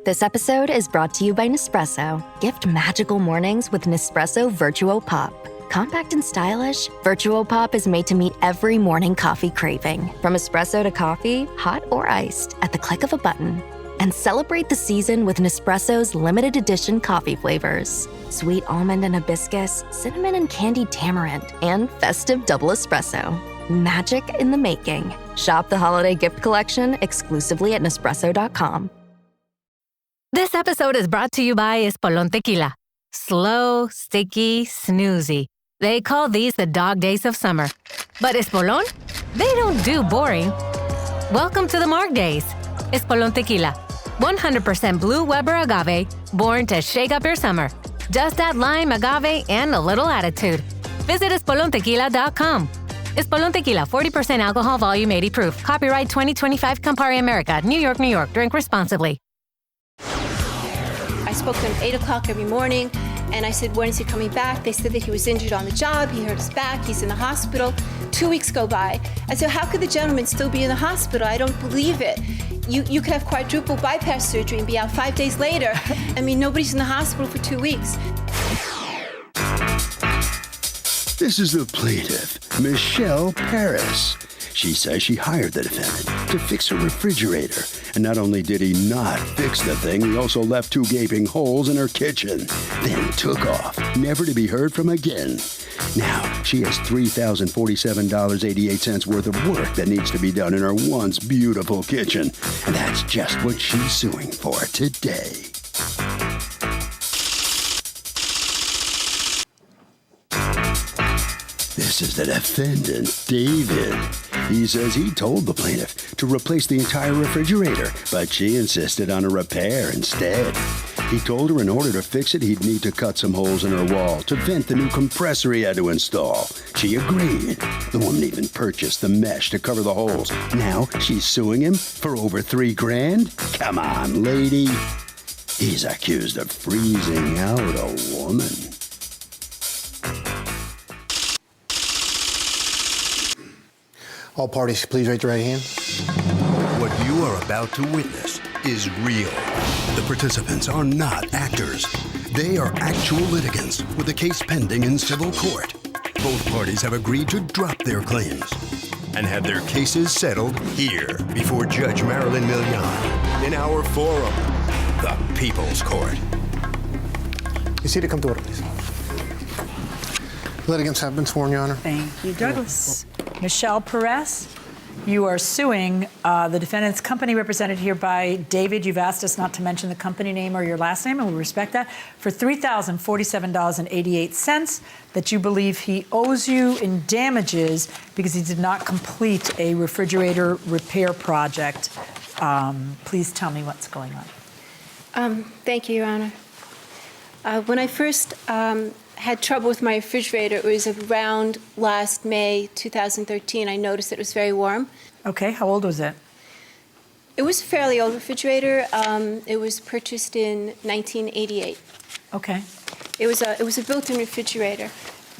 This episode is brought to you by Nespresso. Gift magical mornings with Nespresso Virtuo Pop. Compact and stylish, Virtuo Pop is made to meet every morning coffee craving. From espresso to coffee, hot or iced, at the click of a button. And celebrate the season with Nespresso's limited edition coffee flavors. Sweet almond and hibiscus, cinnamon and candied tamarind, and festive double espresso. Magic in the making. Shop the holiday gift collection exclusively at Nespresso.com. This episode is brought to you by Espolón Tequila. Slow, sticky, snoozy. They call these the dog days of summer. But Espolón? They don't do boring. Welcome to the Marg Days. Espolón Tequila. 100% blue Weber agave, born to shake up your summer. Just add lime, agave, and a little attitude. Visit espolontequila.com. Espolón Tequila, 40% alcohol, volume 80 proof. Copyright 2025 Campari America, New York, New York. Drink responsibly. I spoke to him 8 o'clock every morning, and I said, when is he coming back? They said that he was injured on the job, he hurt his back, he's in the hospital. 2 weeks go by. I said, how could the gentleman still be in the hospital? I don't believe it. You could have quadruple bypass surgery and be out 5 days later. I mean, nobody's in the hospital for 2 weeks. This is the plaintiff, Michelle Paris. She says she hired the defendant to fix her refrigerator. And not only did he not fix the thing, he also left 2 gaping holes in her kitchen. Then took off, never to be heard from again. Now, she has $3,047.88 worth of work that needs to be done in her once beautiful kitchen. And that's just what she's suing for today. This is the defendant, David. He says he told the plaintiff to replace the entire refrigerator, but she insisted on a repair instead. He told her in order to fix it, he'd need to cut some holes in her wall to vent the new compressor he had to install. She agreed. The woman even purchased the mesh to cover the holes. Now she's suing him for over $3,000? Come on, lady. He's accused of freezing out a woman. All parties, please raise your right hand. What you are about to witness is real. The participants are not actors. They are actual litigants with a case pending in civil court. Both parties have agreed to drop their claims and have their cases settled here before Judge Marilyn Milian in our forum, the People's Court. You see to come to order, please. Litigants have been sworn, Your Honor. Thank you, Douglas. Michelle Perez, you are suing the defendant's company, represented here by David. You've asked us not to mention the company name or your last name, and we respect that, for $3,047.88 that you believe he owes you in damages because he did not complete a refrigerator repair project. Please tell me what's going on. Thank you, Your Honor. When I first had trouble with my refrigerator, it was around last May 2013. I noticed that it was very warm. Okay, how old was it? It was a fairly old refrigerator. It was purchased in 1988. Okay. It was a built-in refrigerator.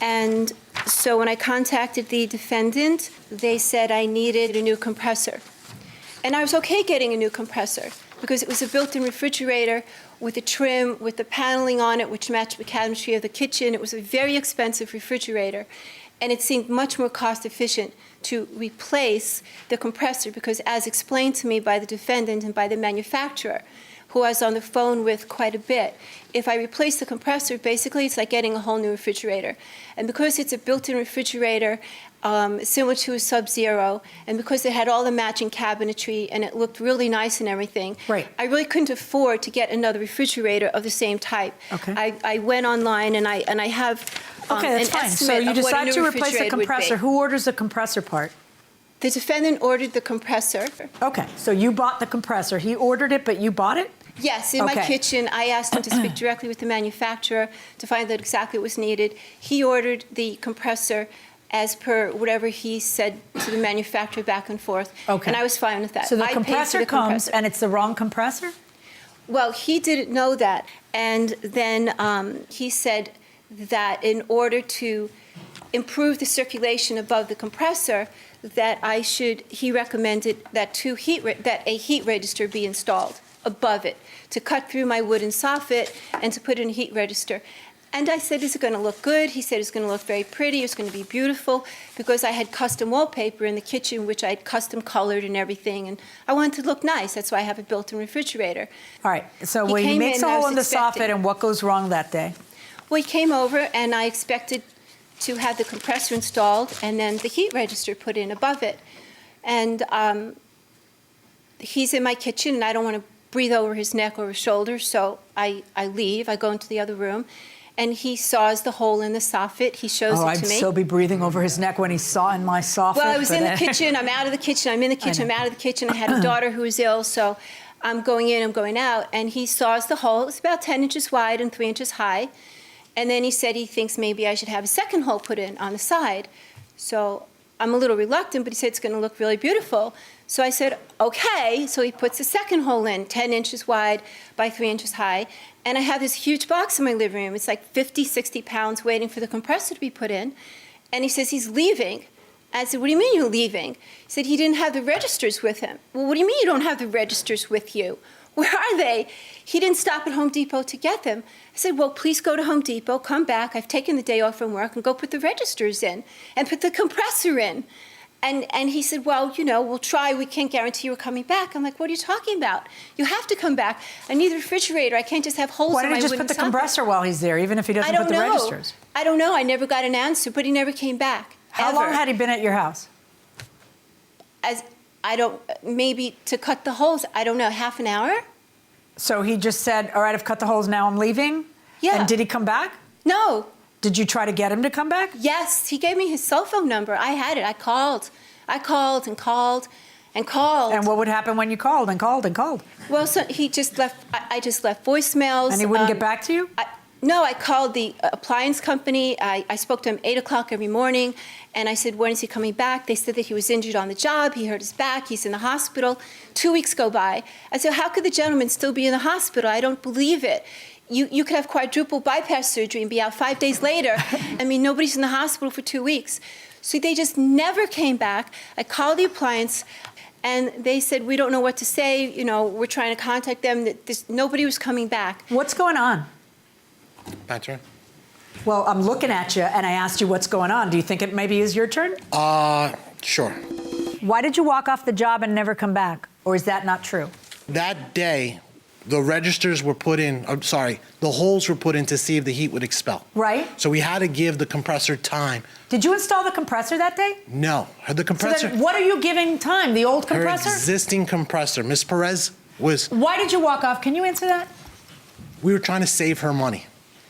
And so when I contacted the defendant, they said I needed a new compressor. And I was okay getting a new compressor because it was a built-in refrigerator with a trim, with the paneling on it, which matched the cabinetry of the kitchen. It was a very expensive refrigerator. And it seemed much more cost-efficient to replace the compressor because, as explained to me by the defendant and by the manufacturer, who I was on the phone with quite a bit, if I replace the compressor, basically it's like getting a whole new refrigerator. And because it's a built-in refrigerator, similar to a Sub-Zero, and because it had all the matching cabinetry and it looked really nice and everything, right, I really couldn't afford to get another refrigerator of the same type. Okay. I went online and I have okay, that's an fine. So estimate you of what a decide new to replace the refrigerator would be. compressor. Who orders the compressor part? The defendant ordered the compressor. Okay, so you bought the compressor. He ordered it, but you bought it? Yes, in my kitchen. I asked him to speak directly with the manufacturer to find out exactly what was needed. He ordered the compressor as per whatever he said to the manufacturer back and forth. Okay. And I was fine with that. So the I paid for compressor the comes compressor. and it's the wrong compressor? Well, he didn't know that. And then he said that in order to improve the circulation above the compressor, that he recommended that a heat register be installed. above it to cut through my wooden soffit and to put in a heat register. And I said, is it going to look good? He said, it's going to look very pretty. It's going to be beautiful, because I had custom wallpaper in the kitchen, which I had custom colored and everything. And I wanted it to look nice. That's why I have a built-in refrigerator. All right. So He he came makes in, a I hole was in the expecting- soffit, and what goes wrong that day? Well, he came over, and I expected to have the compressor installed and then the heat register put in above it. And he's in my kitchen, and I don't want to breathe over his neck or his shoulder, so I leave. I go into the other room, and he saws the hole in the soffit. He shows Oh, it to I'd me. so be breathing over his neck when he saw in my soffit. Well, I was but, in the kitchen, I'm out of the kitchen, I'm in the kitchen, I'm out of the kitchen. I had a daughter who was ill, so I'm going in, I'm going out, and he saws the hole. It's about 10 inches wide and 3 inches high. And then he said he thinks maybe I should have a second hole put in on the side. So I'm a little reluctant, but he said it's going to look really beautiful. So I said, okay. So he puts a second hole in, 10 inches wide by 3 inches high. And I have this huge box in my living room. It's like 50, 60 pounds waiting for the compressor to be put in. And he says he's leaving. I said, what do you mean you're leaving? He said he didn't have the registers with him. Well, what do you mean you don't have the registers with you? Where are they? He didn't stop at Home Depot to get them. I said, well, please go to Home Depot, come back. I've taken the day off from work, and go put the registers in and put the compressor in. And he said, well, you know, we'll try. We can't guarantee you're coming back. I'm like, what are you talking about? You have to come back. I need the refrigerator. I can't just have holes why in did my he just wooden put the soffit. compressor while he's there, even if he doesn't I put don't the know. registers? I don't know. I never got an answer, but he never came back. How ever. long had he been at your house? Maybe to cut the holes, I don't know, half an hour? So he just said, all right, I've cut the holes, now I'm leaving? Yeah. And did he come back? No. Did you try to get him to come back? Yes, he gave me his cell phone number. I had it. I called and called and called. And what would happen when you called and called and called? Well, so he just left, I just left voicemails. And he wouldn't get back to you? No, I called the appliance company. I spoke to him 8 o'clock every morning, and I said, when is he coming back? They said that he was injured on the job. He hurt his back. He's in the hospital. 2 weeks go by. I said, how could the gentleman still be in the hospital? I don't believe it. You could have quadruple bypass surgery and be out 5 days later. I mean, nobody's in the hospital for 2 weeks. So they just never came back. I called the appliance, and they said, we don't know what to say. You know, we're trying to contact them. Nobody was coming back. What's going on? My turn? Well, I'm looking at you, and I asked you what's going on. Do you think it maybe is your turn? Sure. Why did you walk off the job and never come back? Or is that not true? That day, the registers were put in, the holes were put in to see if the heat would expel. Right. So we had to give the compressor time. Did you install the compressor that day? No, the compressor. So then what are you giving time? The old her compressor? existing compressor. Miss Perez was, Why did you walk off? Can you answer that? we were trying to save her money.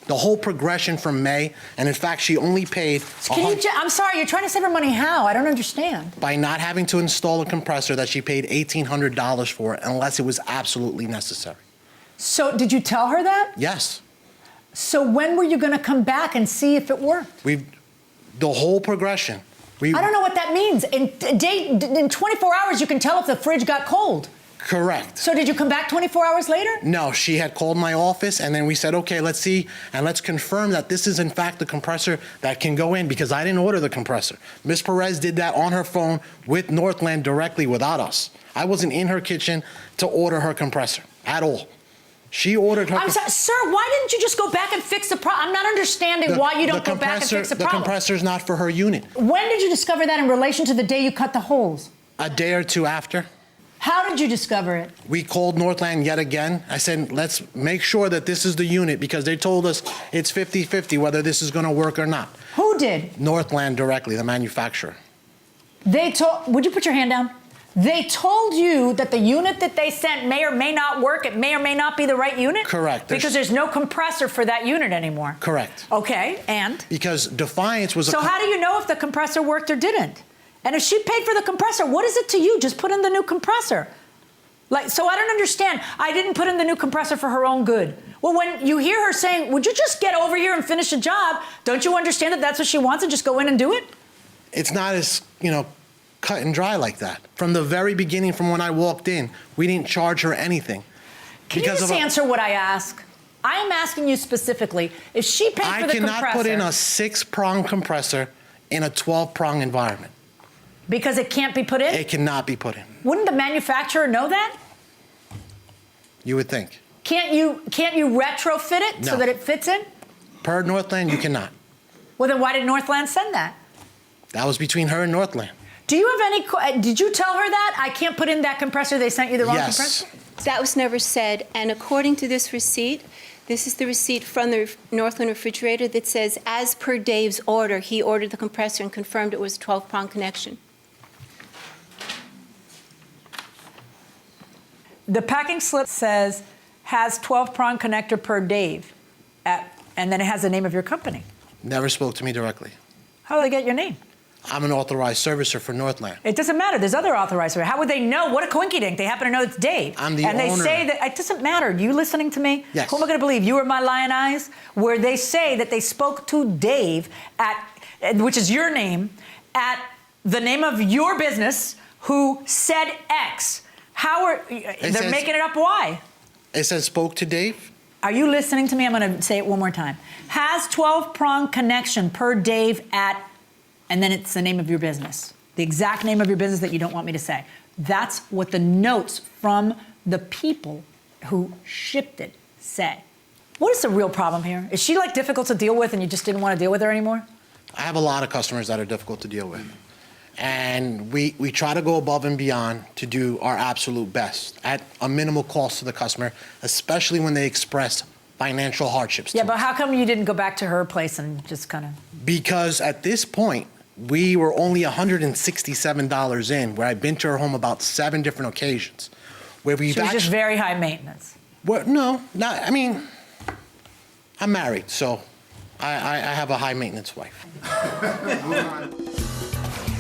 The whole progression from May, and in fact, she only paid I'm sorry, you're trying to save her money how? I don't understand. by not having to install a compressor that she paid $1,800 for unless it was absolutely necessary. So did you tell her that? Yes. So when were you going to come back and see if it worked? The whole progression. I don't know what that means. In 24 hours, you can tell if the fridge got cold. Correct. So did you come back 24 hours later? No, she had called my office, and then we said, okay, let's see, and let's confirm that this is in fact the compressor that can go in, because I didn't order the compressor. Ms. Perez did that on her phone with Northland directly without us. I wasn't in her kitchen to order her compressor at all. She ordered her. I'm sorry, sir, why didn't you just go back and fix the problem? I'm not understanding why you don't go back and fix the problem. The compressor's not for her unit. When did you discover that in relation to the day you cut the holes? A day or two after. How did you discover it? We called Northland yet again. I said, let's make sure that this is the unit, because they told us it's 50-50 whether this is going to work or not. Who did? Northland directly, the manufacturer. Would you put your hand down? They told you that the unit that they sent may or may not work. It may or may not be the right unit? Correct. Because there's no compressor for that unit anymore. Correct. Okay, and? Because Defiance was So how do you know if the compressor worked or didn't? And if she paid for the compressor, what is it to you? Just put in the new compressor. So I don't understand. I didn't put in the new compressor for her own good. Well, when you hear her saying, would you just get over here and finish the job, don't you understand that that's what she wants and just go in and do it? It's not as, cut and dry like that. From the very beginning, from when I walked in, we didn't charge her anything. Can you just answer what I ask? I am asking you specifically, if she paid for the compressor. I cannot put in a 6-prong compressor in a 12-prong environment. Because it can't be put in? It cannot be put in. Wouldn't the manufacturer know that? You would think. Can't you retrofit it so No. that it fits in? Per Northland, you cannot. Well, then why did Northland send that? That was between her and Northland. Do you have any, did you tell her that? I can't put in that compressor, they sent you the wrong Yes. compressor? That was never said, and according to this receipt, this is the receipt from the Northland refrigerator that says, as per Dave's order, he ordered the compressor and confirmed it was a 12-prong connection. The packing slip says, has 12-prong connector per Dave, and then it has the name of your company. Never spoke to me directly. How do they get your name? I'm an authorized servicer for Northland. It doesn't matter. There's other authorized. How would they know? What a coinky-dink. They happen to know it's Dave. I'm the and they owner. say that it doesn't matter. You listening to me? Yes. Who am I going to believe? You or my lion eyes? Where they say that they spoke to Dave which is your name, at the name of your business, who said X. They're making it up. Why? It says spoke to Dave. Are you listening to me? I'm going to say it one more time. Has 12-prong connection per Dave at, and then it's the name of your business. The exact name of your business that you don't want me to say. That's what the notes from the people who shipped it say. What is the real problem here? Is she like difficult to deal with and you just didn't want to deal with her anymore? I have a lot of customers that are difficult to deal with. And we try to go above and beyond to do our absolute best at a minimal cost to the customer, especially when they express financial hardships to Yeah, but us. how come you didn't go back to her place and just kind of... Because at this point, we were only $167 in, where I've been to her home about 7 different occasions. Where we've She was just very high maintenance. Well, no, not, I mean, I'm married, so I have a high maintenance wife.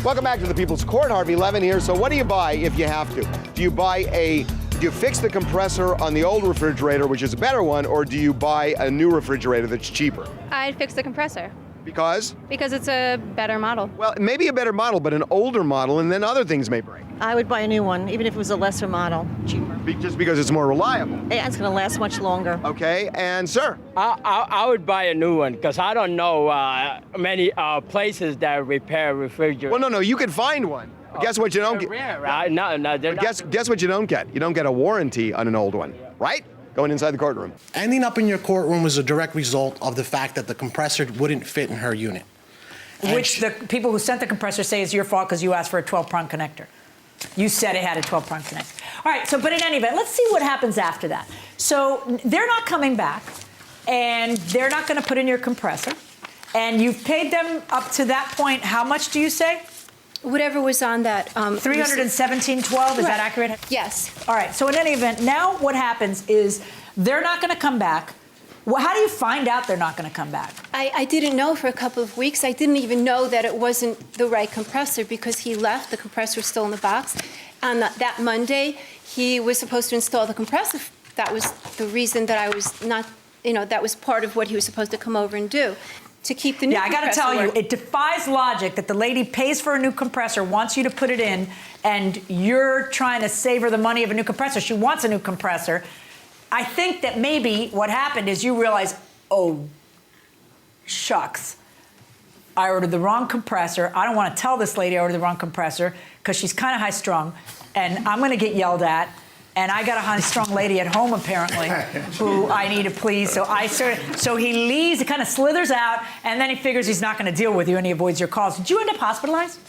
Welcome back to the People's Court. Harvey Levin here. So what do you buy if you have to? Do you fix the compressor on the old refrigerator, which is a better one, or do you buy a new refrigerator that's cheaper? I'd fix the compressor. Because? Because it's a better model. Well, maybe a better model, but an older model, and then other things may break. I would buy a new one, even if it was a lesser model, cheaper. Just because it's more reliable. And it's going to last much longer. Okay, and sir? I would buy a new one because I don't know many places that repair refrigerators. Well, no, you can find one. But guess what you don't get? Rare, right? No, they're not. Guess what you don't get? You don't get a warranty on an old one, right? Going inside the courtroom. Ending up in your courtroom was a direct result of the fact that the compressor wouldn't fit in her unit. Which the people who sent the compressor say is your fault because you asked for a 12-prong connector. You said it had a 12-prong connector. All right, but in any event, let's see what happens after that. So they're not coming back, and they're not going to put in your compressor, and you've paid them up to that point. How much do you say? Whatever was on that. $317.12, is that accurate? Yes. All right, so in any event, now what happens is they're not going to come back. Well, how do you find out they're not going to come back? I didn't know for a couple of weeks. I didn't even know that it wasn't the right compressor because he left. The compressor was still in the box. On that Monday, he was supposed to install the compressor. That was the reason that I was not, that was part of what he was supposed to come over and do. To keep the new compressor. Yeah, I got to tell you, it defies logic that the lady pays for a new compressor, wants you to put it in, and you're trying to save her the money of a new compressor. She wants a new compressor. I think that maybe what happened is you realize, oh, shucks, I ordered the wrong compressor. I don't want to tell this lady I ordered the wrong compressor because she's kind of high-strung, and I'm going to get yelled at. And I got a high-strung lady at home, apparently, who I need to please. So he leaves, he kind of slithers out, and then he figures he's not going to deal with you, and he avoids your calls. Did you end up hospitalized?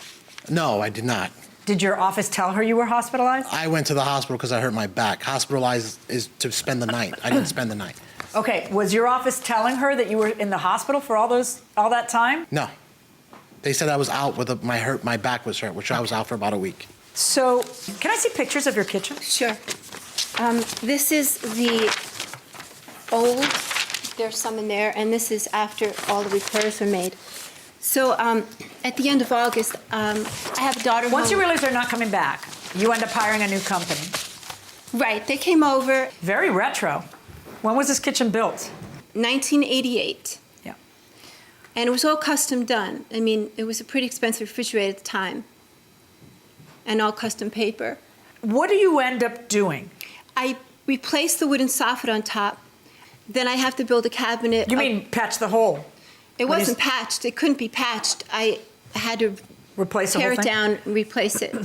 No, I did not. Did your office tell her you were hospitalized? I went to the hospital because I hurt my back. Hospitalized is to spend the night. I didn't spend the night. Okay, was your office telling her that you were in the hospital for all that time? No. They said I was out with my back was hurt, which I was out for about a week. So, can I see pictures of your kitchen? Sure. This is the old, there's some in there, and this is after all the repairs were made. So at the end of August, I have a daughter Once home. you realize they're not coming back, you end up hiring a new company. Right, they came over. Very retro. When was this kitchen built? 1988. Yeah. And it was all custom done. I mean, it was a pretty expensive refrigerator at the time. And all custom paper. What do you end up doing? I replaced the wooden soffit on top. Then I have to build a cabinet. You mean patch the hole? It wasn't patched. It couldn't be patched. I had to replace the tear whole it thing? down and replace it.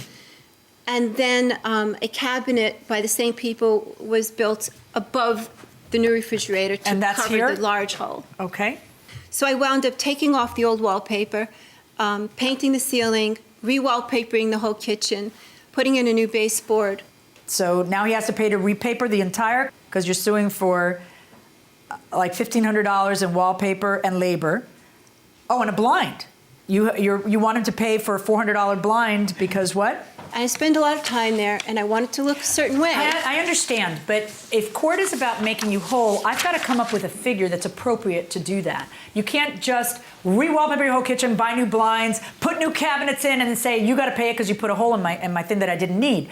And then a cabinet by the same people was built above the new refrigerator to And that's cover here? the large hole. Okay. So I wound up taking off the old wallpaper, painting the ceiling, re-wallpapering the whole kitchen, putting in a new baseboard. So now he has to pay to repaper the entire, because you're suing for like $1,500 in wallpaper and labor. Oh, and a blind. You want him to pay for a $400 blind because what? I spend a lot of time there, and I want it to look a certain way. I understand, but if court is about making you whole, I've got to come up with a figure that's appropriate to do that. You can't just re-wallpaper your whole kitchen, buy new blinds, put new cabinets in, and then say, you got to pay it because you put a hole in my thing that I didn't need.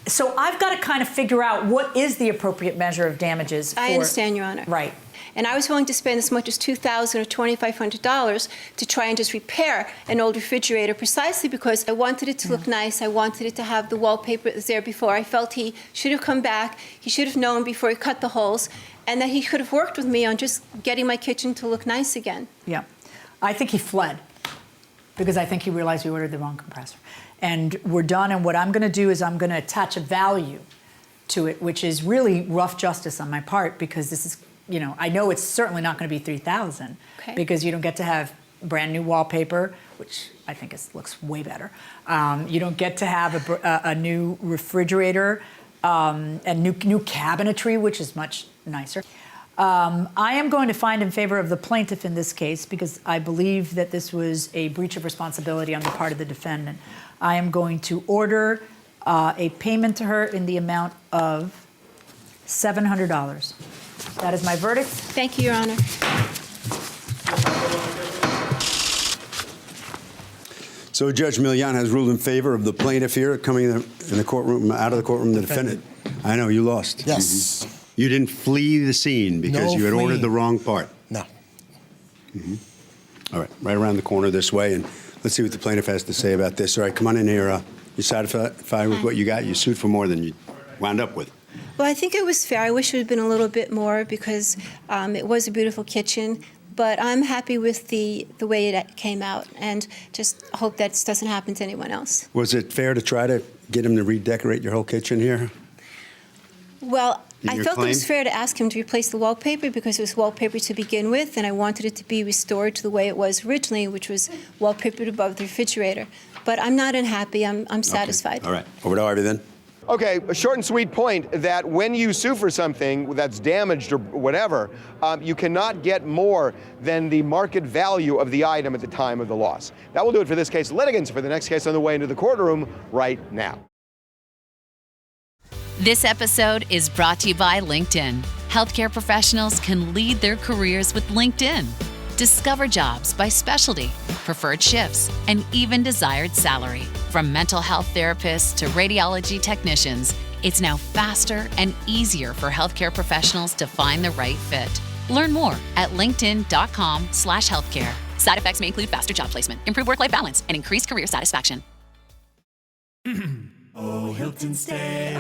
So I've got to kind of figure out what is the appropriate measure of damages for... I understand, Your Honor. Right. And I was willing to spend as much as $2,000 or $2,500 to try and just repair an old refrigerator precisely because I wanted it to look nice. I wanted it to have the wallpaper that was there before. I felt he should have come back. He should have known before he cut the holes, and that he could have worked with me on just getting my kitchen to look nice again. Yeah. I think he fled because I think he realized we ordered the wrong compressor. And we're done, and what I'm going to do is I'm going to attach a value to it, which is really rough justice on my part because this is... You know, I know it's certainly not going to be $3,000 because you don't get to have brand new wallpaper, which I think looks way better. You don't get to have a new refrigerator and new cabinetry, which is much nicer. I am going to find in favor of the plaintiff in this case because I believe that this was a breach of responsibility on the part of the defendant. I am going to order a payment to her in the amount of $700. That is my verdict. Thank you, Your Honor. So Judge Milian has ruled in favor of the plaintiff here, coming in the courtroom, out of the courtroom, the defendant. I know, you lost. Yes. You didn't flee the scene because you had ordered the wrong part. No. All right around the corner this way, and let's see what the plaintiff has to say about this. All right, come on in here. You satisfied with what you got? You sued for more than you wound up with. Well, I think it was fair. I wish it had been a little bit more because it was a beautiful kitchen. But I'm happy with the way it came out and just hope that this doesn't happen to anyone else. Was it fair to try to get him to redecorate your whole kitchen here? Well, I felt it was fair to ask him to replace the wallpaper because it was wallpaper to begin with, and I wanted it to be restored to the way it was originally, which was wallpapered above the refrigerator. But I'm not unhappy. I'm satisfied. All right. Over to Harvey then. Okay, a short and sweet point that when you sue for something that's damaged or whatever, you cannot get more than the market value of the item at the time of the loss. That will do it for this case. Litigants for the next case on the way into the courtroom right now. This episode is brought to you by LinkedIn. Healthcare professionals can lead their careers with LinkedIn. Discover jobs by specialty, preferred shifts, and even desired salary. From mental health therapists to radiology technicians, it's now faster and easier for healthcare professionals to find the right fit. Learn more at linkedin.com/healthcare. Side effects may include faster job placement, improved work-life balance, and increased career satisfaction. Oh, Hilton stay,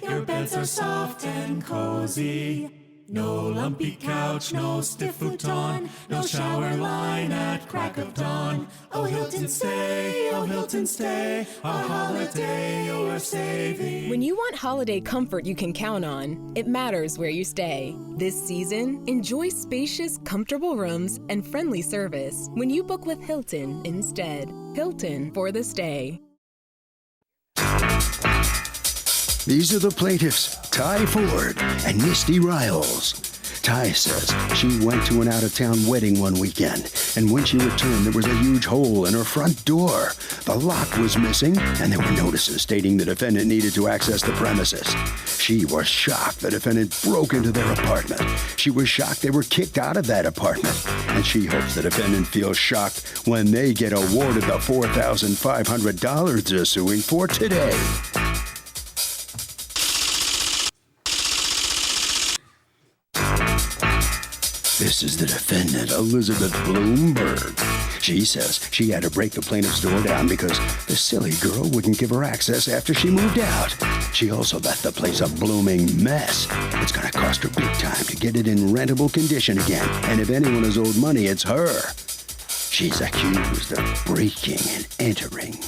your beds are soft and cozy. No lumpy couch, no stiff futon, no shower line at crack of dawn. Oh, Hilton stay, a holiday you're saving. When you want holiday comfort you can count on, it matters where you stay. This season, enjoy spacious, comfortable rooms and friendly service when you book with Hilton instead. Hilton for the stay. These are the plaintiffs, Ty Ford and Misty Riles. Ty says she went to an out-of-town wedding one weekend, and when she returned, there was a huge hole in her front door. The lock was missing, and there were notices stating the defendant needed to access the premises. She was shocked the defendant broke into their apartment. She was shocked they were kicked out of that apartment, and she hopes the defendant feels shocked when they get awarded the $4,500 they're suing for today. This is the defendant, Elizabeth Bloomberg. She says she had to break the plaintiff's door down because the silly girl wouldn't give her access after she moved out. She also left the place a blooming mess. It's going to cost her big time to get it in rentable condition again. And if anyone is owed money, it's her. She's accused of breaking and entering.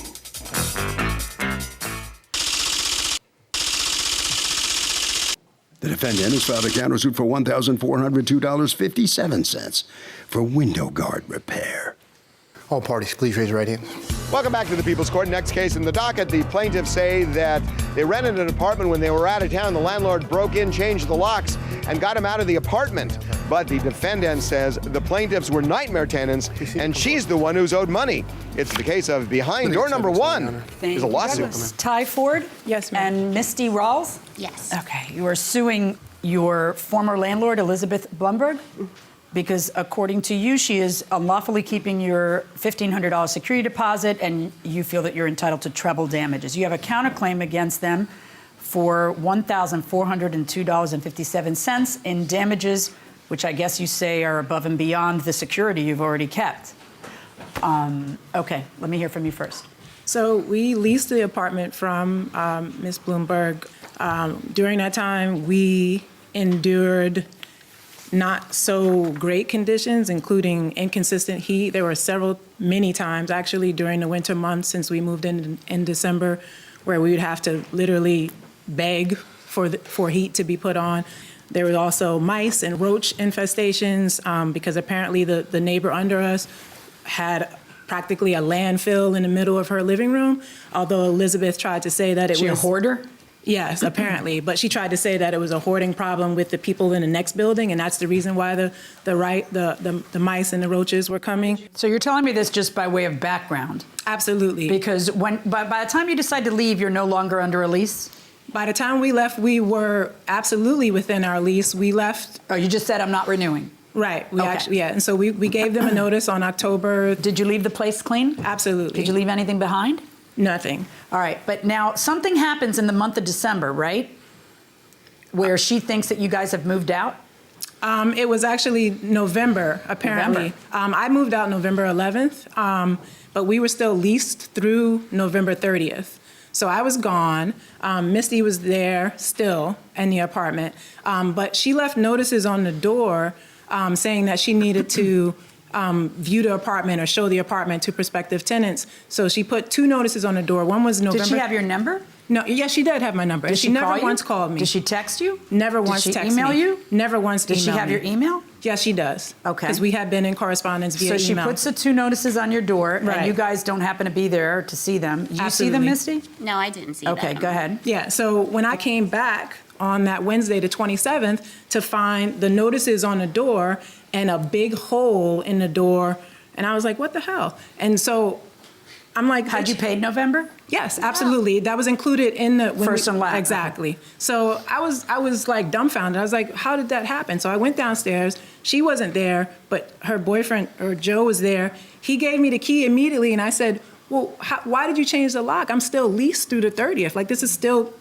The defendant has filed a countersuit for $1,402.57 for window guard repair. All parties, please raise your right hand. Welcome back to the People's Court. Next case in the docket, the plaintiffs say that they rented an apartment when they were out of town. The landlord broke in, changed the locks, and got him out of the apartment. But the defendant says the plaintiffs were nightmare tenants, and she's the one who's owed money. It's the case of behind door number one. There's a lawsuit. Ty Ford? Yes, ma'am. And Misty Rawls? Yes. Okay, you are suing your former landlord, Elizabeth Blumberg, because according to you, she is unlawfully keeping your $1,500 security deposit, and you feel that you're entitled to treble damages. You have a counterclaim against them for $1,402.57 in damages, which I guess you say are above and beyond the security you've already kept. Okay, let me hear from you first. So we leased the apartment from Ms. Bloomberg. During that time, we endured not so great conditions, including inconsistent heat. There were many times actually during the winter months since we moved in December, where we would have to literally beg for heat to be put on. There were also mice and roach infestations because apparently the neighbor under us had practically a landfill in the middle of her living room, although Elizabeth tried to say that it was... She a hoarder? Yes, apparently. But she tried to say that it was a hoarding problem with the people in the next building, and that's the reason why the mice and the roaches were coming. So you're telling me this just by way of background? Absolutely. Because by the time you decide to leave, you're no longer under a lease? By the time we left, we were absolutely within our lease. We left... Oh, you just said I'm not renewing? Right. And so we gave them a notice on October. Did you leave the place clean? Absolutely. Did you leave anything behind? Nothing. All right, but now something happens in the month of December, right? Where she thinks that you guys have moved out? It was actually November, apparently. November. I moved out November 11th, but we were still leased through November 30th. So I was gone. Misty was there still in the apartment, but she left notices on the door saying that she needed to view the apartment or show the apartment to prospective tenants. So she put 2 notices on the door. One was November. Did she have your number? No, yes, she did have my number. Did she call never you? once called me. Did she text you? Never once texted me. Did she email you? Never once emailed me. Does she have your email? Yes, she does. Okay. Because we had been in correspondence via email. So she puts the 2 notices on your door, Right. and you guys don't happen to be there to see them. You see them, Absolutely. Misty? No, I didn't see that. Okay, go ahead. Yeah, so when I came back on that Wednesday, the 27th, to find the notices on the door and a big hole in the door, and I was like, what the hell? And so I'm like... Had you paid November? Yes, absolutely. That was included in the... First and last. Exactly. So I was like dumbfounded. I was like, how did that happen? So I went downstairs. She wasn't there, but her boyfriend, or Joe, was there. He gave me the key immediately, and I said, well, why did you change the lock? I'm still leased through the 30th. Like, this is still,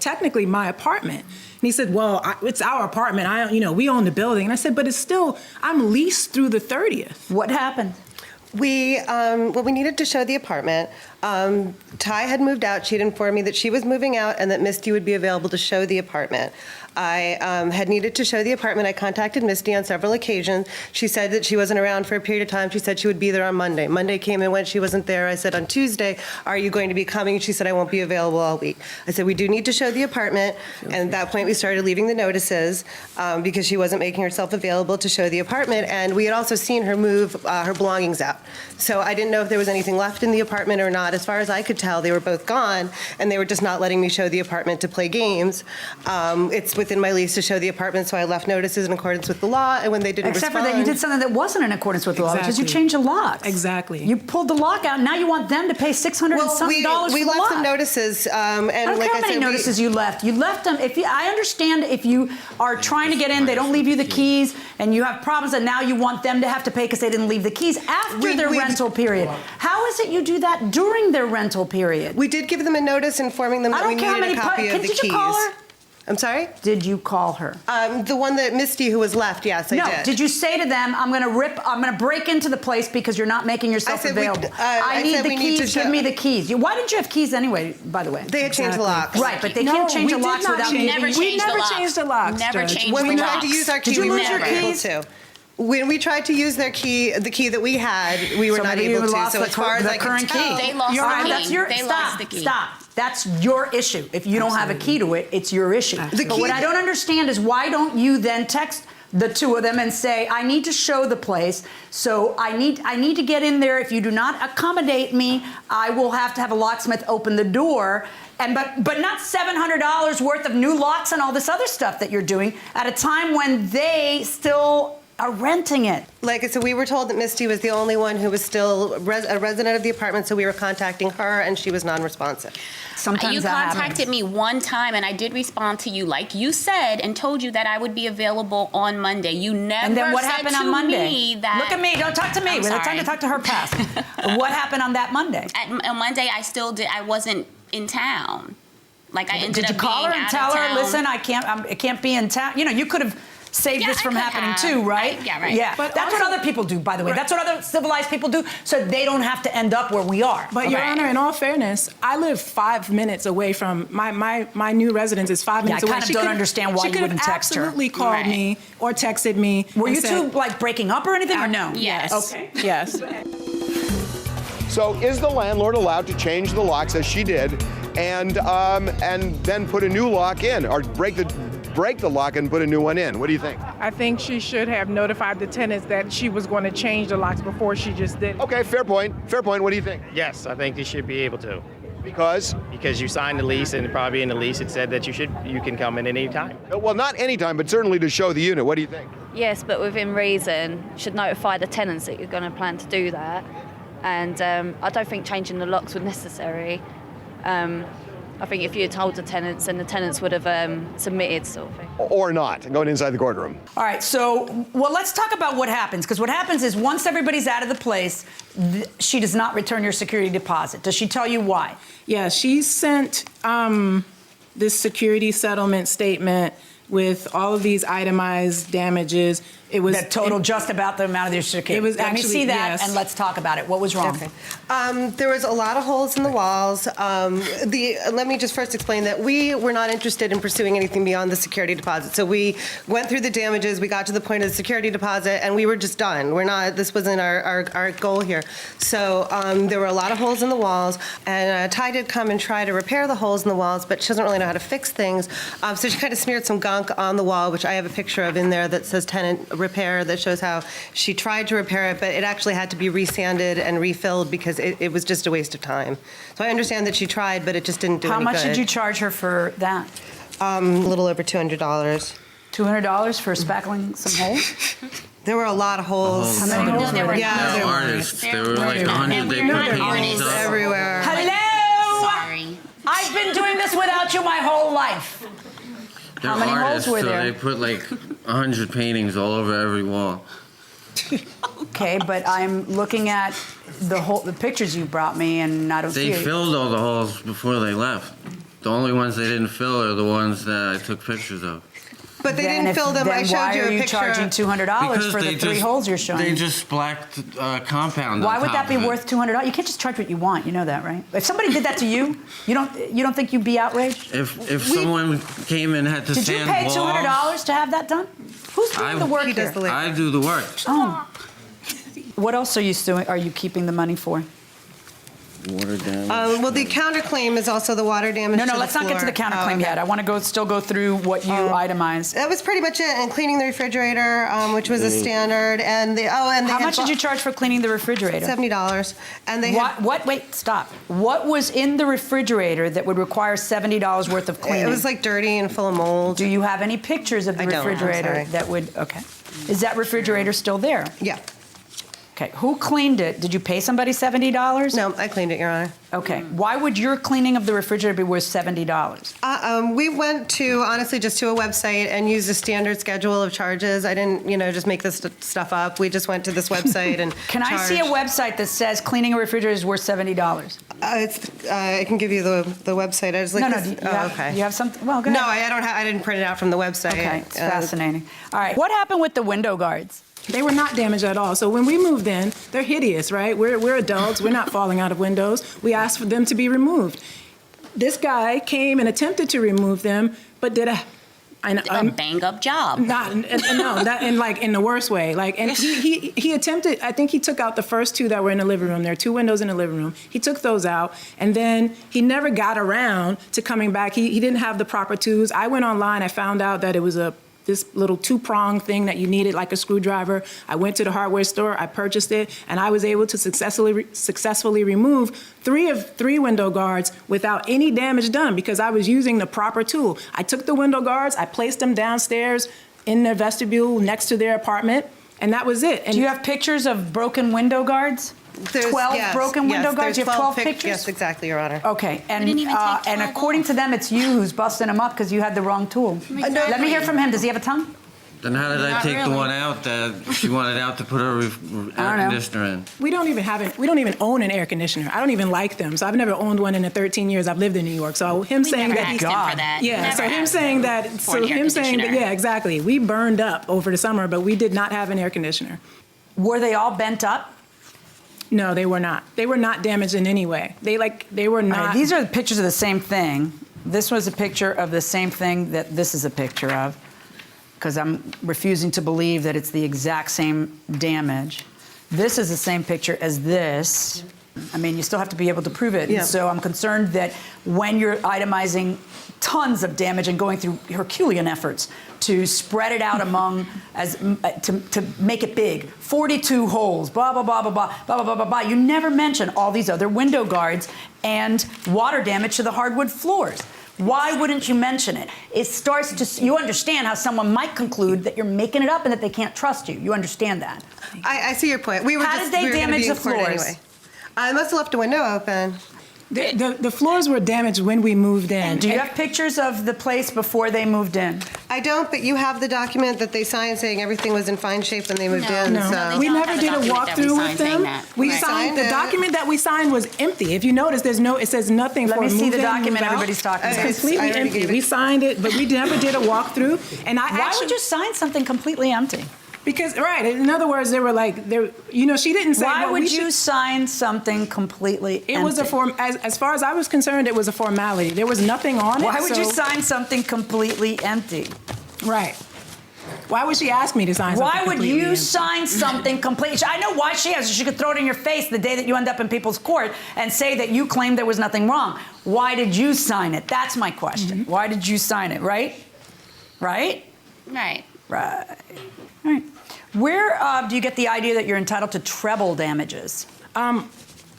technically my apartment. And he said, well, it's our apartment. We own the building. And I said, but it's still, I'm leased through the 30th. What happened? We needed to show the apartment. Ty had moved out. She'd informed me that she was moving out and that Misty would be available to show the apartment. I had needed to show the apartment. I contacted Misty on several occasions. She said that she wasn't around for a period of time. She said she would be there on Monday. Monday came and went. She wasn't there. I said, on Tuesday, are you going to be coming? She said, I won't be available all week. I said, we do need to show the apartment. And at that point, we started leaving the notices because she wasn't making herself available to show the apartment. And we had also seen her move her belongings out. So I didn't know if there was anything left in the apartment or not. As far as I could tell, they were both gone, and they were just not letting me show the apartment to play games. It's within my lease to show the apartment, so I left notices in accordance with the law, and when they didn't Except respond... for that, you did something that wasn't in accordance with the law, because you Exactly. changed the locks. Exactly. You pulled the lock out, and now you want them to pay $600 and something dollars for we the left lock. some notices, and I don't like care I how many said, notices you left. You left them. I understand if you are trying to get in, they don't leave you the keys, and you have problems, and now you want them to have to pay because they didn't leave the keys after their rental period. How is it you do that during their rental period? We did give them a notice informing them that we needed a copy of the keys. Did you call her? I'm sorry? Did you call her? The one that Misty, who was left, yes, I did. No. Did you say to them, I'm going to break into the place because you're not making yourself available? I need the keys. Give me the keys. Why didn't you have keys anyway, by the way? They had changed the locks. Right, but they can't change the locks without we never changed the locks. Never changed the locks. When we tried to use our key, Did you we were lose your never able keys? to. When we tried to use their key, the key that we had, we were not able to. So as far as I could tell, They lost the key. They lost the key. Stop. That's your issue. If you don't have a key to it, it's your issue. The But key what I don't understand is why don't you then text the two of them and say, I need to show the place, so I need to get in there. If you do not accommodate me, I will have to have a locksmith open the door. And but not $700 worth of new locks and all this other stuff that you're doing at a time when they still are renting it. Like I said, we were told that Misty was the only one who was still a resident of the apartment, so we were contacting her, and she was non-responsive. Sometimes you that contacted happens. me one time, and I did respond to you, like you said, and told you that I would be available on Monday. You never And then what said happened to on Monday? me that. Look at me, don't talk to me. I'm We have time sorry. to talk to her past. What happened on that Monday? On Monday, I wasn't in town. Like I ended Did you up call her being and out tell of her, town. listen, I can't be in town? You know, you could have saved this from happening too, right? Yeah, right. Yeah, But that's also- what other people do, by the way. That's what other civilized people do, so they don't have to end up where we are. But Your Honor, in all fairness, I live 5 minutes away from my new residence is 5 minutes I away. kind of don't understand why you wouldn't text her. She could have absolutely called me or texted me. Were and you said, two like breaking up or anything, or no? Yes. Okay. Yes. So is the landlord allowed to change the locks as she did, and then put a new lock in, or break the lock and put a new one in? What do you think? I think she should have notified the tenants that she was going to change the locks before she just did. Okay, fair point. Fair point. What do you think? Yes, I think you should be able to. Because? Because you signed the lease, and probably in the lease it said that you can come in any time. Well, not any time, but certainly to show the unit. What do you think? Yes, but within reason, you should notify the tenants that you're going to plan to do that. And I don't think changing the locks was necessary. I think if you had told the tenants, then the tenants would have submitted, sort of thing. Or not, going inside the courtroom. All right, so, well, let's talk about what happens, because what happens is once everybody's out of the place, she does not return your security deposit. Does she tell you why? Yeah, she sent this security settlement statement with all of these itemized damages. It was that total just about the amount of your security. It was Let me actually, see that, yes. and let's talk about it. What was wrong? Okay. There was a lot of holes in the walls. Let me just first explain that we were not interested in pursuing anything beyond the security deposit. So we went through the damages, we got to the point of the security deposit, and we were just done. This wasn't our goal here. So there were a lot of holes in the walls, and Ty did come and try to repair the holes in the walls, but she doesn't really know how to fix things. So she kind of smeared some gunk on the wall, which I have a picture of in there that says tenant repair, that shows how she tried to repair it, but it actually had to be resanded and refilled because it was just a waste of time. So I understand that she tried, but it just didn't do any good. How much did you charge her for that? A little over $200. $200 for spackling some holes? There were a lot of holes. How many holes were there? Yeah, They're artists. There were like 100. They put paintings up. everywhere. Hello? Sorry. I've been doing this without you my whole life. They're How many holes artists, were so there? they put like 100 paintings all over every wall. Okay, but I'm looking at the pictures you brought me, and I don't see They it. filled all the holes before they left. The only ones they didn't fill are the ones that I took pictures of. But they didn't fill them. I showed you a picture. Why are you charging $200 for the three holes you're showing? They just blacked compound. Why on would top that be of it. worth $200? You can't just charge what you want. You know that, right? If somebody did that to you, you don't think you'd be outraged? If someone came and had to Did you sand pay walls, $200 to have that done? Who's doing the work here? I do the work. Oh. What else are you suing? Are you keeping the money for? Water damage. Well, the counterclaim is also the water damage. No, to the let's not get to the floor. counterclaim yet. I want to still go through what you itemized. That was pretty much it. And cleaning the refrigerator, which was a standard, and how much did you charge for cleaning the refrigerator? $70. And they Wait, stop. What was in the refrigerator that would require $70 worth of cleaning? It was like dirty and full of mold. Do you have any pictures of the I don't, I'm refrigerator sorry. that would? Okay. Is that refrigerator still there? Yeah. Okay. Who cleaned it? Did you pay somebody $70? No, I cleaned it, Your Honor. Okay. Why would your cleaning of the refrigerator be worth $70? We went to, honestly, just to a website and used a standard schedule of charges. I didn't, just make this stuff up. We just went to this website and Can I see a website that says cleaning a refrigerator is worth $70? I can give you the website. I was like, You have something? Well, go ahead. No, I didn't print it out from the website. Okay, it's fascinating. All right. What happened with the window guards? They were not damaged at all. So when we moved in, they're hideous, right? We're adults. We're not falling out of windows. We asked for them to be removed. This guy came and attempted to remove them, but did a a bang-up job. In the worst way. And he attempted. I think he took out the first two that were in the living room. There are two windows in the living room. He took those out, and then he never got around to coming back. He didn't have the proper tools. I went online. I found out that it was this little two-prong thing that you needed, like a screwdriver. I went to the hardware store, I purchased it, and I was able to successfully remove three window guards without any damage done because I was using the proper tool. I took the window guards, I placed them downstairs in the vestibule next to their apartment, and that was it. And do you have pictures of broken window guards? 12 broken window guards? You have 12 pictures? Yes, exactly, Your Honor. Okay, and according to them, it's you who's busting them up because you had the wrong tool. Let me hear from him. Does he have a tongue? Then how did I take the one out that she wanted out to put her air conditioner in? We don't even own an air conditioner. I don't even like them. So I've never owned one in the 13 years I've lived in New York. So him saying that yeah, exactly. We burned up over the summer, but we did not have an air conditioner. Were they all bent up? No, they were not. They were not damaged in any way. They were not. Right, these are the pictures of the same thing. This was a picture of the same thing that this is a picture of, because I'm refusing to believe that it's the exact same damage. This is the same picture as this. I mean, you still have to be able to prove it. Yeah. And so I'm concerned that when you're itemizing tons of damage and going through Herculean efforts to spread it out among, to make it big, 42 holes, blah, blah, blah, blah, blah, blah, blah, blah, blah. You never mention all these other window guards and water damage to the hardwood floors. Why wouldn't you mention it? It starts to, you understand how someone might conclude that you're making it up and that they can't trust you. You understand that. I see your point. How did they damage the floors? Anyway. I must have left a window open. The floors were damaged when we moved in. Do you have pictures of the place before they moved in? I don't, but you have the document that they signed saying everything was in fine shape when they moved in. No, so. we never did a walkthrough with them. We signed the document that we signed was empty. If you notice, it says nothing. Let for me see the move in, document move out. everybody's talking about. It's completely empty. We signed it, but we never did a walkthrough. And why would you sign something completely empty? Because, right, in other words, they were like, she didn't say. Why would you sign something completely empty? It was a form, as far as I was concerned, it was a formality. There was nothing on it. Why would you sign something completely empty? Right. Why would she ask me to sign something completely empty? Why would you sign something completely? I know why she has. She could throw it in your face the day that you end up in people's court and say that you claimed there was nothing wrong. Why did you sign it? That's my question. Mm-hmm. Why did you sign it, right? Right? Right. Right. All right. Where do you get the idea that you're entitled to treble damages?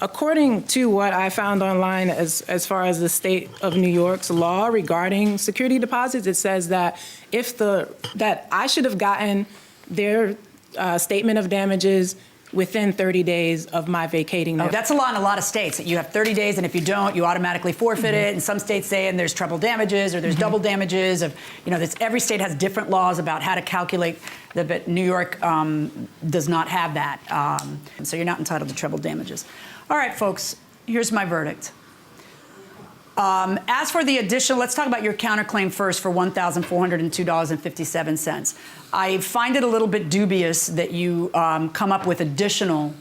According to what I found online as far as the state of New York's law regarding security deposits, it says that that I should have gotten their statement of damages within 30 days of my vacating. That's a law in a lot of states. That you have 30 days, and if you don't, you automatically forfeit it. And some states say, and there's treble damages or there's double damages. Every state has different laws about how to calculate. But New York does not have that. So you're not entitled to treble damages. All right, folks, here's my verdict. As for the additional, let's talk about your counterclaim first for $1,402.57. I find it a little bit dubious that you come up with an additional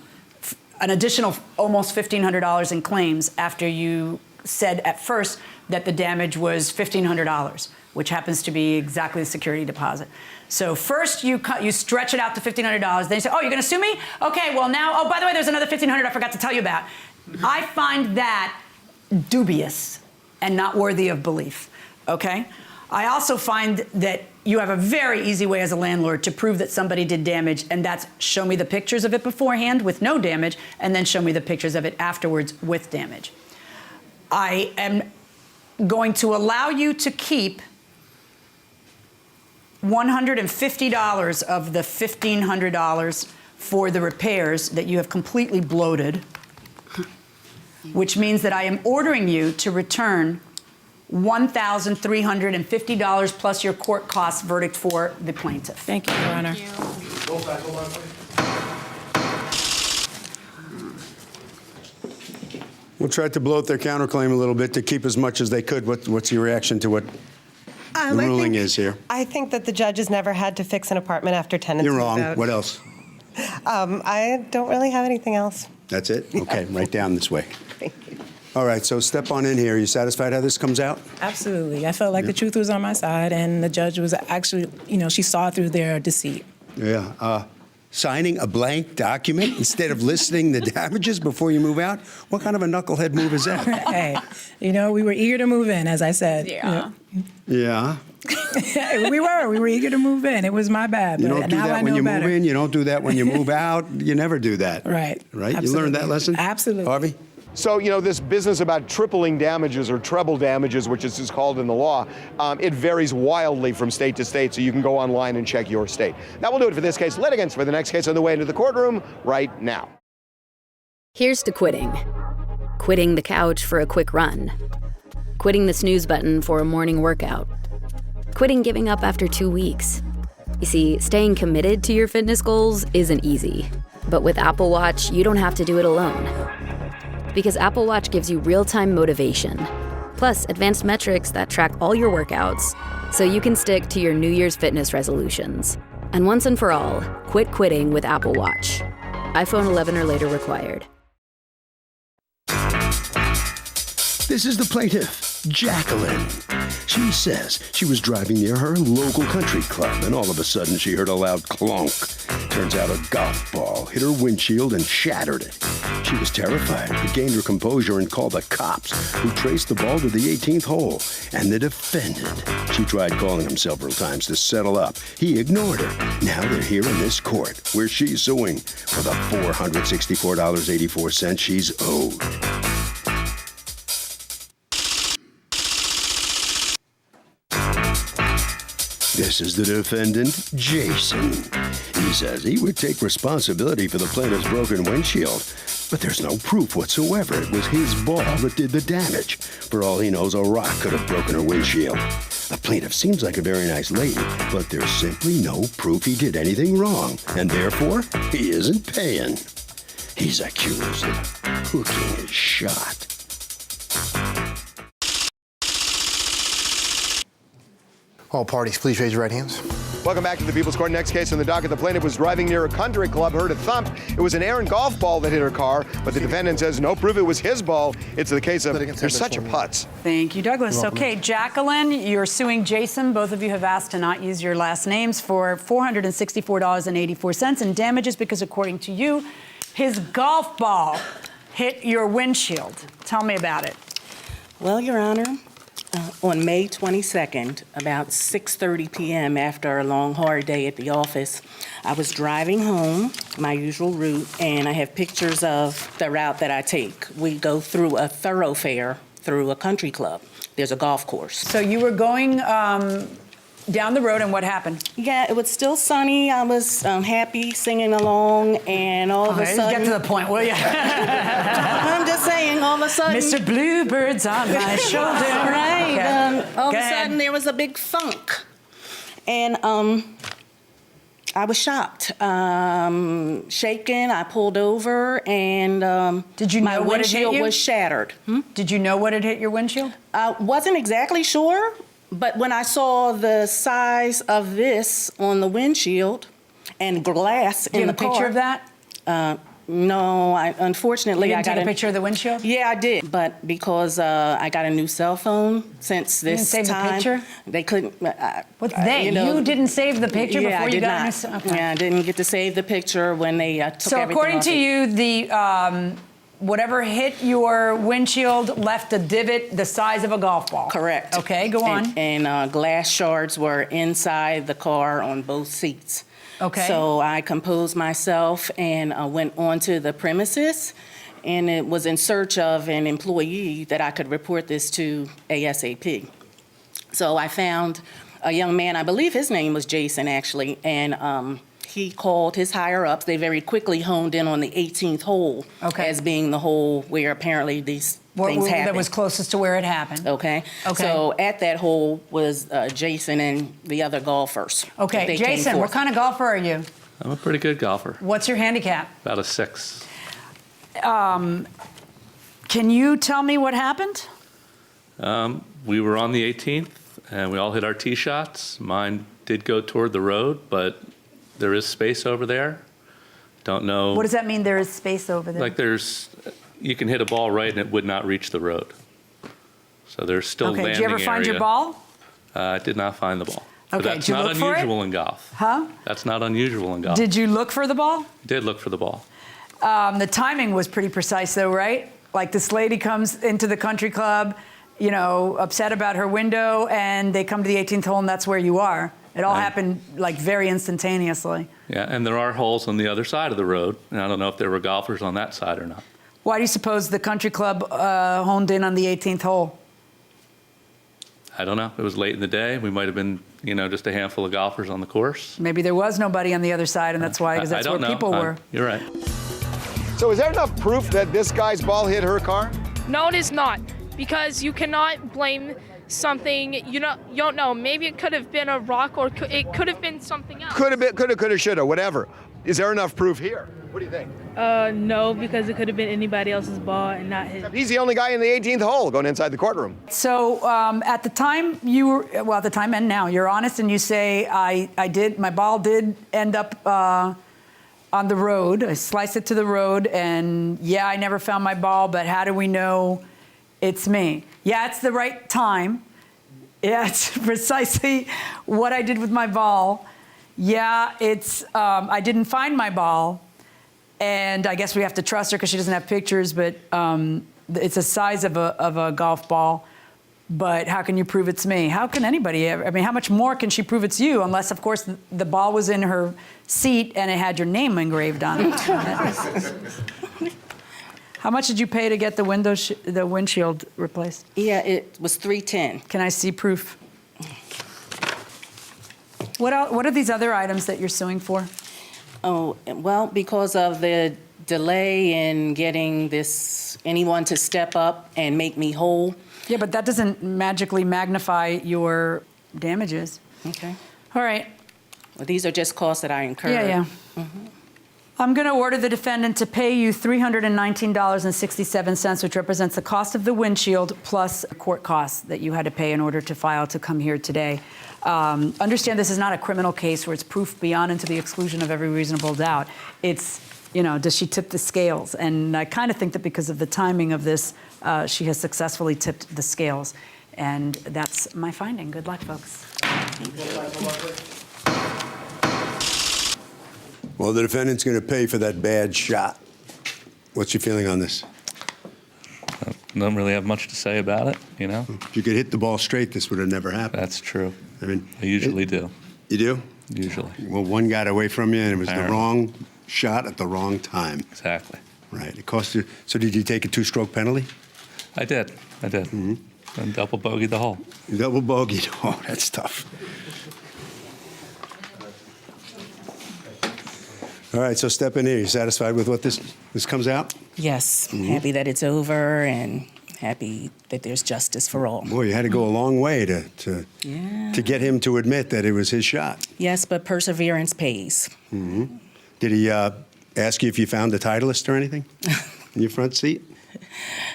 almost $1,500 in claims after you said at first that the damage was $1,500, which happens to be exactly the security deposit. So first you stretch it out to $1,500. Then you say, oh, you're going to sue me? Okay, well now, oh, by the way, there's another $1,500 I forgot to tell you about. I find that dubious and not worthy of belief, okay? I also find that you have a very easy way as a landlord to prove that somebody did damage, and that's show me the pictures of it beforehand with no damage, and then show me the pictures of it afterwards with damage. I am going to allow you to keep $150 of the $1,500 for the repairs that you have completely bloated, which means that I am ordering you to return $1,350 plus your court costs verdict for the plaintiff. Thank you, Your Honor. We'll try to bloat their counterclaim a little bit to keep as much as they could. What's your reaction to what the ruling is here? I think that the judge has never had to fix an apartment after tenants. You're wrong. Out. What else? I don't really have anything else. That's it? Okay, right down this way. Thank you. All right, so step on in here. You satisfied how this comes out? Absolutely. I felt like the truth was on my side, and the judge was actually, she saw through their deceit. Yeah. Signing a blank document instead of listing the damages before you move out? What kind of a knucklehead move is that? Hey, we were eager to move in, as I said. Yeah. Yeah. We were eager to move in. It was my bad. You but don't do now that I when know you better. move in. You don't do that when you move out. You never do that. Right. Right? Absolutely. You learned that lesson? Absolutely. Harvey? So, this business about tripling damages or treble damages, which is called in the law, it varies wildly from state to state, so you can go online and check your state. That will do it for this case. Litigants for the next case on the way into the courtroom right now. Here's to quitting. Quitting the couch for a quick run. Quitting the snooze button for a morning workout. Quitting giving up after 2 weeks. You see, staying committed to your fitness goals isn't easy. But with Apple Watch, you don't have to do it alone. Because Apple Watch gives you real-time motivation, plus advanced metrics that track all your workouts, so you can stick to your New Year's fitness resolutions. And once and for all, quit quitting with Apple Watch. iPhone 11 or later required. This is the plaintiff, Jacqueline. She says she was driving near her local country club, and all of a sudden she heard a loud clonk. Turns out a golf ball hit her windshield and shattered it. She was terrified, but gained her composure and called the cops, who traced the ball to the 18th hole. And the defendant, she tried calling him several times to settle up. He ignored her. Now they're here in this court, where she's suing for the $464.84 she's owed. This is the defendant, Jason. He says he would take responsibility for the plaintiff's broken windshield, but there's no proof whatsoever it was his ball that did the damage. For all he knows, a rock could have broken her windshield. The plaintiff seems like a very nice lady, but there's simply no proof he did anything wrong, and therefore, he isn't paying. He's accused of hooking his shot. All parties, please raise your right hands. Welcome back to the People's Court. Next case on the docket. The plaintiff was driving near a country club, heard a thump. It was an errant golf ball that hit her car, but the defendant says no proof it was his ball. It's the case of there's such a putz. Thank you, Douglas. Okay, Jacqueline, you're suing Jason. Both of you have asked to not use your last names for $464.84 in damages because, according to you, his golf ball hit your windshield. Tell me about it. Well, Your Honor, on May 22nd, about 6:30 p.m., after a long, hard day at the office, I was driving home, my usual route, and I have pictures of the route that I take. We go through a thoroughfare through a country club. There's a golf course. So you were going down the road, and what happened? Yeah, it was still sunny. I was happy, singing along, and all of a sudden... Get to the point, will you? I'm just saying, all of a sudden... Mr. Bluebird's on my shoulder. Right. Okay. All of a sudden, there was a big thunk. And I was shocked. Shaken, I pulled over, and Did you know my what had hit windshield you? was shattered. Did you know what had hit your windshield? I wasn't exactly sure. But when I saw the size of this on the windshield and glass in the car... Do you have a picture of that? No, unfortunately, You I didn't got take a picture of the windshield? Yeah, I did. But because I got a new cell phone since this You didn't save the picture? They couldn't... What's they? You didn't save the picture before you got a new cell phone? Yeah, I didn't get to save the picture when they took so everything according off to it. you, the whatever hit your windshield left a divot the size of a golf ball. Correct. Okay, go on. And glass shards were inside the car on both seats. Okay. So I composed myself and went onto the premises, and it was in search of an employee that I could report this to ASAP. So I found a young man, I believe his name was Jason actually, and he called his higher-ups. They very quickly honed in on the 18th hole as being the hole where apparently these things happened. That was closest to where it happened. Okay. So at that hole was Jason and the other golfers. Okay, Jason, what kind of golfer are you? I'm a pretty good golfer. What's your handicap? About a 6. Can you tell me what happened? We were on the 18th, and we all hit our tee shots. Mine did go toward the road, but there is space over there. Don't know. What does that mean, there is space over there? Like there's you can hit a ball right and it would not reach the road. So there's still landing area. Did you ever find your ball? I did not find the ball. But Okay, that's did you not look for it? unusual in golf. Huh? That's not unusual in golf. Did you look for the ball? Did look for the ball. The timing was pretty precise, though, right? Like this lady comes into the country club, you know, upset about her window, and they come to the 18th hole, and that's where you are. It all happened like very instantaneously. Yeah, and there are holes on the other side of the road, and I don't know if there were golfers on that side or not. Why do you suppose the country club honed in on the 18th hole? I don't know. It was late in the day. We might have been, you know, just a handful of golfers on the course. Maybe there was nobody on the other side, and that's why, because that's I where don't know. people were. You're right. So is there enough proof that this guy's ball hit her car? No, it is not, because you cannot blame something you don't know. Maybe it could have been a rock, or it could have been something else. Could have been, coulda, shoulda, whatever. Is there enough proof here? What do you think? No, because it could have been anybody else's ball and not his. He's the only guy in the 18th hole going inside the courtroom. So at the time you were, well, at the time and now, you're honest and you say, my ball did end up on the road. I sliced it to the road, and yeah, I never found my ball, but how do we know it's me? Yeah, it's the right time. Yeah, it's precisely what I did with my ball. Yeah, it's, I didn't find my ball, and I guess we have to trust her because she doesn't have pictures, but it's the size of a golf ball. But how can you prove it's me? How can anybody ever? I mean, how much more can she prove it's you? Unless, of course, the ball was in her seat and it had your name engraved on it. How much did you pay to get the windshield replaced? Yeah, it was $310. Can I see proof? What are these other items that you're suing for? Oh, well, because of the delay in getting anyone to step up and make me whole. Yeah, but that doesn't magically magnify your damages. Okay. All right. Well, these are just costs that I incurred. Yeah. Mm-hmm. I'm going to order the defendant to pay you $319.67, which represents the cost of the windshield plus court costs that you had to pay in order to file to come here today. Understand this is not a criminal case where it's proof beyond and to the exclusion of every reasonable doubt. It's, does she tip the scales? And I kind of think that because of the timing of this, she has successfully tipped the scales. And that's my finding. Good luck, folks. Well, the defendant's going to pay for that bad shot. What's your feeling on this? I don't really have much to say about it, If you could hit the ball straight, this would have never happened. That's true. I mean, I usually do. You do? Usually. Well, one got away from you, and it was the wrong shot at the wrong time. Exactly. Right. It cost you. So did you take a two-stroke penalty? I did. Mm-hmm. And double bogeyed the hole. You double bogeyed. Oh, that's tough. All right, so step in here. You satisfied with what this comes out? Yes. Mm-hmm. Happy that it's over and happy that there's justice for all. Boy, you had to go a long way to get him to admit that it was his shot. Yes, but perseverance pays. Mm-hmm. Did he ask you if you found the Titleist or anything in your front seat?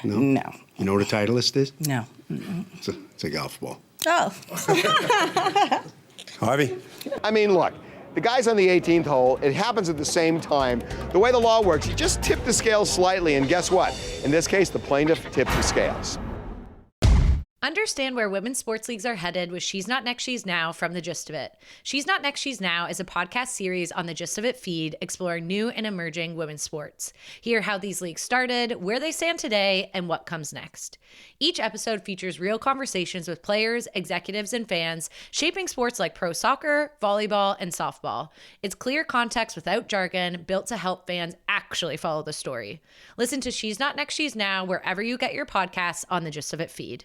No? No. You know what a Titleist is? No. It's a golf ball. Oh. Harvey? I mean, look, the guy's on the 18th hole. It happens at the same time. The way the law works, you just tip the scales slightly, and guess what? In this case, the plaintiff tipped the scales. Understand where women's sports leagues are headed with She's Not Next, She's Now from The Gist of It. She's Not Next, She's Now is a podcast series on The Gist of It feed exploring new and emerging women's sports. Hear how these leagues started, where they stand today, and what comes next. Each episode features real conversations with players, executives, and fans shaping sports like pro soccer, volleyball, and softball. It's clear context without jargon, built to help fans actually follow the story. Listen to She's Not Next, She's Now wherever you get your podcasts on The Gist of It feed.